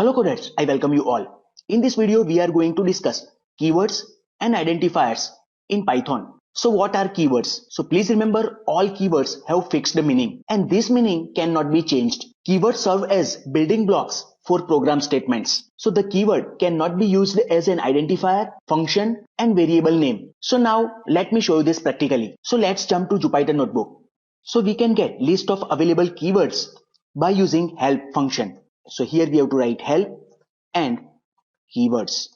Hello coders, I welcome you all. In this video, we are going to discuss keywords and identifiers in Python. So what are keywords? So please remember all keywords have fixed meaning and this meaning cannot be changed. Keywords serve as building blocks for program statements. So the keyword cannot be used as an identifier, function and variable name. So now let me show you this practically. So let's jump to Jupyter Notebook. So we can get list of available keywords by using help function. So here we have to write help and keywords.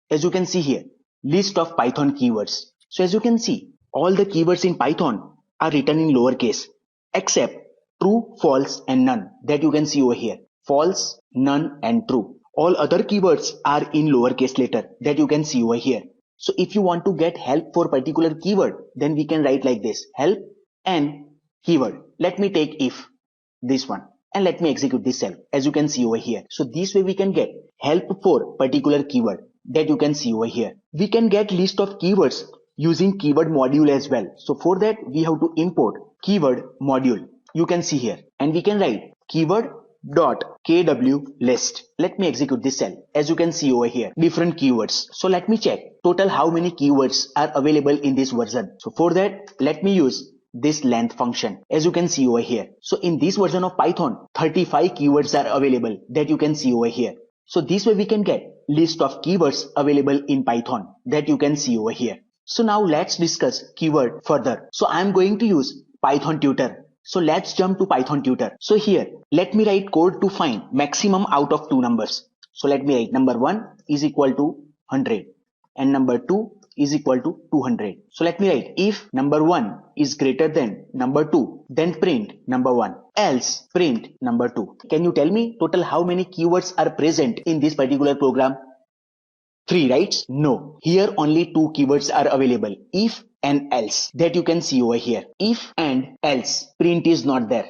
As you can see here, list of Python keywords. So as you can see, all the keywords in Python are written in lowercase except true, false and none that you can see over here. False, none and true. All other keywords are in lowercase letter that you can see over here. So if you want to get help for particular keyword, then we can write like this, help and keyword. Let me take if, this one. And let me execute this cell as you can see over here. So this way we can get help for particular keyword that you can see over here. We can get list of keywords using keyword module as well. So for that we have to import keyword module. You can see here and we can write keyword dot kw list. Let me execute this cell as you can see over here, different keywords. So let me check total how many keywords are available in this version. So for that let me use this length function as you can see over here. So in this version of Python 35 keywords are available that you can see over here. So this way we can get list of keywords available in Python that you can see over here. So now let's discuss keyword further. So I am going to use Python tutor. So let's jump to Python tutor. So here let me write code to find maximum out of two numbers. So let me write number 1 is equal to 100 and number 2 is equal to 200. So let me write if number 1 is greater than number 2, then print number 1, else print number 2. Can you tell me total how many keywords are present in this particular program? 3, right? No, here only 2 keywords are available, if and else that you can see over here. If and else, print is not there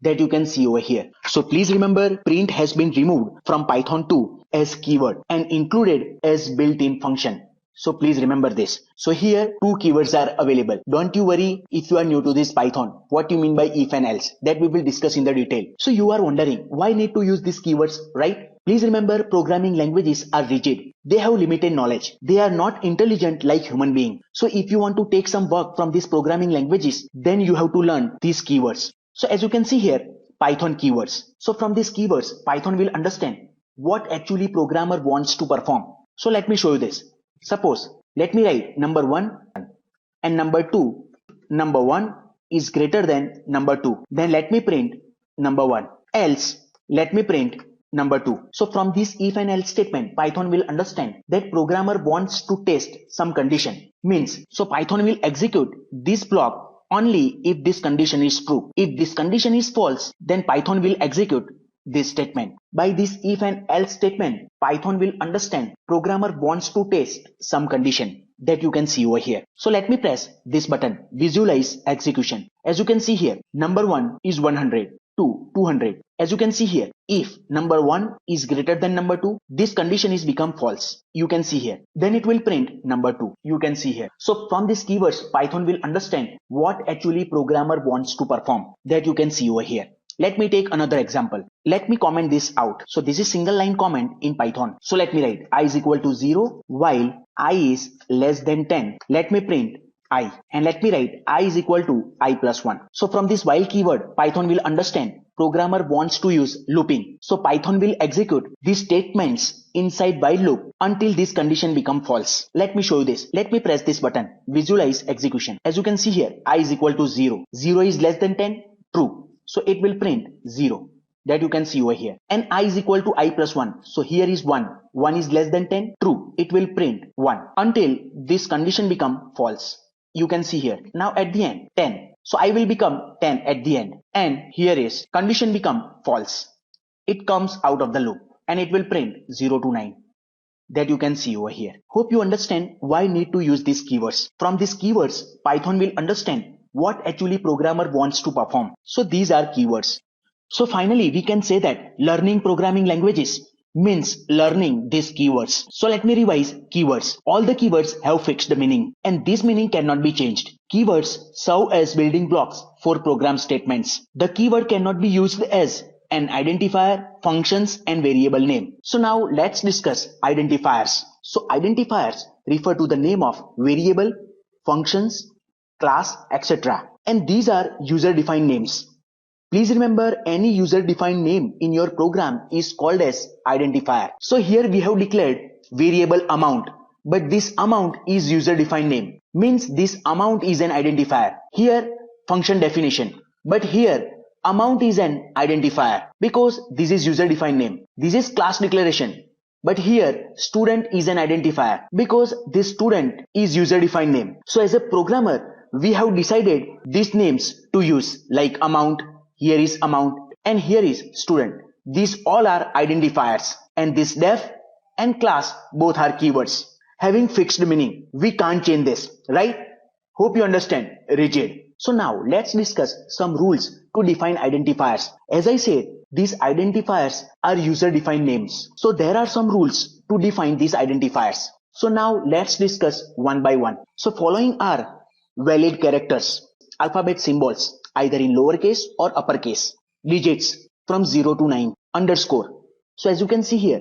that you can see over here. So please remember print has been removed from Python 2 as keyword and included as built-in function. So please remember this. So here 2 keywords are available. Don't you worry if you are new to this Python. What you mean by if and else, that we will discuss in the detail. So you are wondering why need to use these keywords, right? Please remember programming languages are rigid. They have limited knowledge. They are not intelligent like human beings. So if you want to take some work from these programming languages, then you have to learn these keywords. So as you can see here, Python keywords. So from these keywords, Python will understand what actually programmer wants to perform. So let me show you this. Suppose, let me write number 1 and number 2. Number 1 is greater than number 2. Then let me print number 1. Else, let me print number 2. So from this if and else statement, Python will understand that programmer wants to test some condition. Means, so Python will execute this block only if this condition is true. If this condition is false, then Python will execute this statement. By this if and else statement, Python will understand programmer wants to test some condition that you can see over here. So let me press this button, visualize execution. As you can see here, number 1 is 100, 2, 200. As you can see here, if number 1 is greater than number 2, this condition is become false. You can see here. Then it will print number 2. You can see here. So from these keywords, Python will understand what actually programmer wants to perform that you can see over here. Let me take another example. Let me comment this out. So this is single line comment in Python. So let me write I is equal to 0 while I is less than 10. Let me print I and let me write I is equal to I plus 1. So from this while keyword, Python will understand programmer wants to use looping. So Python will execute these statements inside while loop until this condition become false. Let me show you this. Let me press this button, visualize execution. As you can see here, I is equal to 0. 0 is less than 10, true. So it will print 0 that you can see over here. And I is equal to I plus 1. So here is 1. 1 is less than 10, true. It will print 1 until this condition become false. You can see here. Now at the end, 10. So I will become 10 at the end. And here is condition become false. It comes out of the loop and it will print 0 to 9 that you can see over here. Hope you understand why need to use these keywords. From these keywords, Python will understand what actually programmer wants to perform. So these are keywords. So finally, we can say that learning programming languages means learning these keywords. So let me revise keywords. All the keywords have fixed meaning and this meaning cannot be changed. Keywords serve as building blocks for program statements. The keyword cannot be used as an identifier, functions and variable name. So now let's discuss identifiers. So identifiers refer to the name of variable, functions, class, etc. And these are user-defined names. Please remember, any user-defined name in your program is called as identifier. So here we have declared variable amount, but this amount is user-defined name. Means this amount is an identifier. Here function definition, but here amount is an identifier because this is user-defined name. This is class declaration. But here student is an identifier because this student is user-defined name. So as a programmer, we have decided these names to use, like amount, here is amount, and here is student. These all are identifiers, and this def and class both are keywords having fixed meaning. We can't change this, right? Hope you understand. Rigid. So now let's discuss some rules to define identifiers. As I said, these identifiers are user-defined names. So there are some rules to define these identifiers. So now let's discuss one by one. So following are valid characters, alphabet symbols, either in lowercase or uppercase, digits from 0 to 9, underscore. So as you can see here,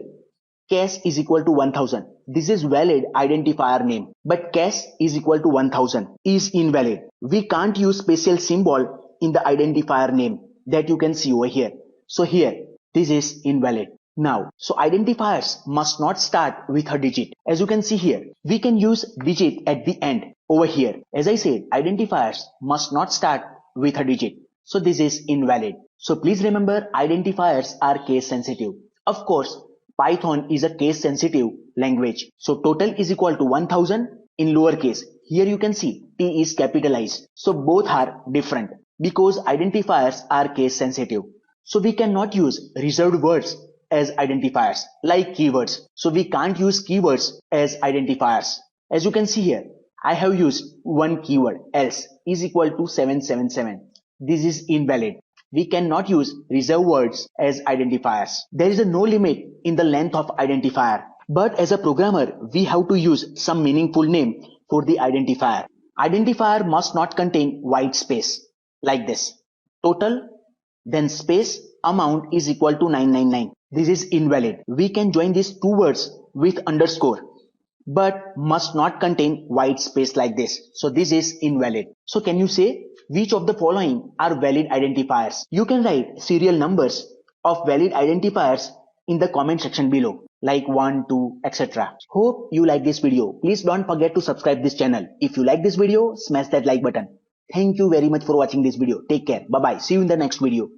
cash is equal to 1000. This is valid identifier name, but cash is equal to 1000 is invalid. We can't use special symbol in the identifier name that you can see over here. So here, this is invalid. Now, so identifiers must not start with a digit. As you can see here, we can use digit at the end over here. As I said, identifiers must not start with a digit. So this is invalid. So please remember, identifiers are case sensitive. Of course, Python is a case sensitive language. So total is equal to 1000 in lowercase. Here you can see T is capitalized. So both are different because identifiers are case sensitive. So we cannot use reserved words as identifiers like keywords. So we can't use keywords as identifiers. As you can see here, I have used one keyword, else is equal to 777. This is invalid. We cannot use reserved words as identifiers. There is no limit in the length of identifier. But as a programmer, we have to use some meaningful name for the identifier. Identifier must not contain white space like this. Total, then space, amount is equal to 999. This is invalid. We can join these two words with underscore, but must not contain white space like this. So this is invalid. So can you say which of the following are valid identifiers? You can write serial numbers of valid identifiers in the comment section below, like 1, 2, etc. Hope you like this video. Please don't forget to subscribe this channel. If you like this video, smash that like button. Thank you very much for watching this video. Take care. Bye bye. See you in the next video.